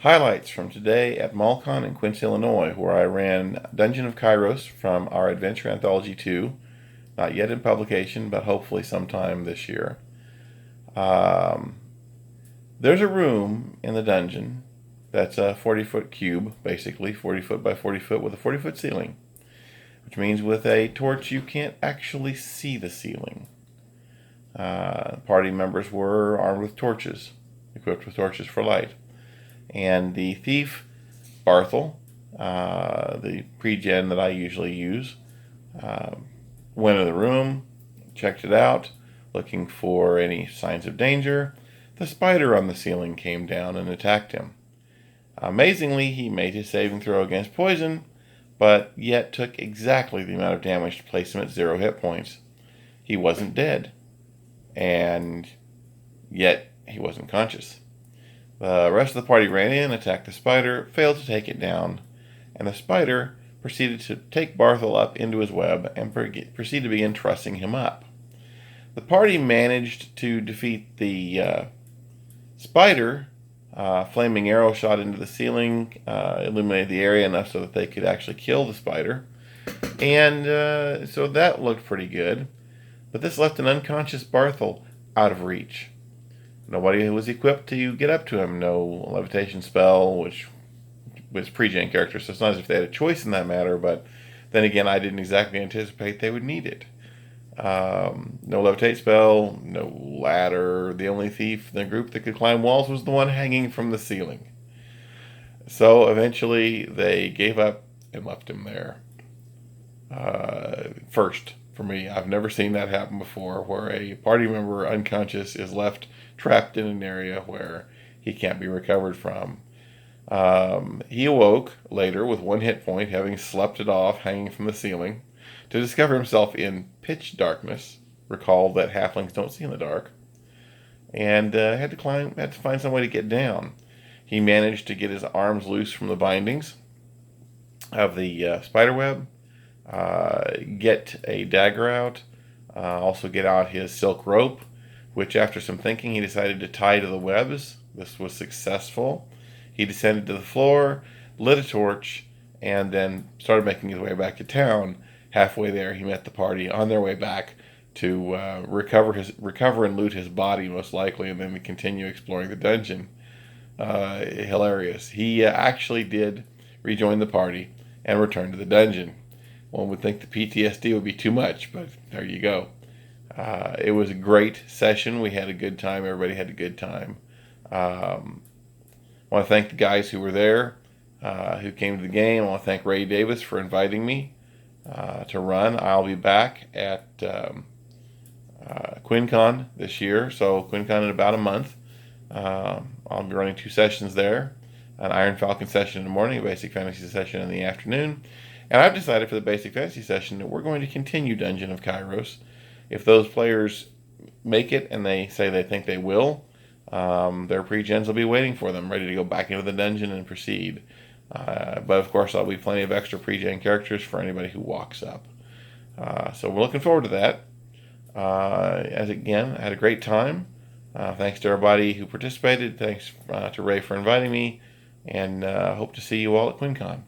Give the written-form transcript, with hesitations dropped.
Highlights from today at Mallcon in Quincy, Illinois, where I ran Dungeon of Kairos from our Adventure Anthology 2. Not yet in publication, but hopefully sometime this year. Um, there's a room in the dungeon that's a 40-foot cube, basically, 40 foot by 40 foot with a 40-foot ceiling, which means with a torch you can't actually see the ceiling. Party members were armed with torches, equipped with torches for light. And the thief, Barthel, the pre-gen that I usually use, went in the room, checked it out, looking for any signs of danger. The spider on the ceiling came down and attacked him. Amazingly, he made his saving throw against poison, but yet took exactly the amount of damage to place him at 0 hit points. He wasn't dead, and yet he wasn't conscious. The rest of the party ran in, attacked the spider, failed to take it down, and the spider proceeded to take Barthel up into his web and proceed to begin trussing him up. The party managed to defeat the spider. Flaming arrow shot into the ceiling, illuminated the area enough so that they could actually kill the spider. And so that looked pretty good. But this left an unconscious Barthel out of reach. Nobody was equipped to get up to him. No levitation spell, which was pre-gen character, so it's not as if they had a choice in that matter, but then again, I didn't exactly anticipate they would need it. No levitate spell, no ladder. The only thief in the group that could climb walls was the one hanging from the ceiling. So eventually, they gave up and left him there. First, for me, I've never seen that happen before, where a party member unconscious is left trapped in an area where he can't be recovered from. He awoke later with 1 hit point, having slept it off, hanging from the ceiling, to discover himself in pitch darkness. Recall that halflings don't see in the dark, and had to find some way to get down. He managed to get his arms loose from the bindings of the spider web, get a dagger out, also get out his silk rope, which after some thinking he decided to tie to the webs. This was successful. He descended to the floor, lit a torch, and then started making his way back to town. Halfway there, he met the party on their way back to recover and loot his body, most likely, and then continue exploring the dungeon. Hilarious. He actually did rejoin the party and return to the dungeon. One would think the PTSD would be too much, but there you go. It was a great session. We had a good time. Everybody had a good time. I want to thank the guys who were there, who came to the game. I want to thank Ray Davis for inviting me to run. I'll be back at QuinCon this year, so QuinCon in about a month. I'll be running 2 sessions there, an Iron Falcon session in the morning, a Basic Fantasy session in the afternoon. And I've decided for the Basic Fantasy session that we're going to continue Dungeon of Kairos. If those players make it, and they say they think they will, their pre-gens will be waiting for them, ready to go back into the dungeon and proceed. But of course, there'll be plenty of extra pre-gen characters for anybody who walks up. So we're looking forward to that. As again, I had a great time. Thanks to everybody who participated. Thanks to Ray for inviting me. And hope to see you all at QuinCon.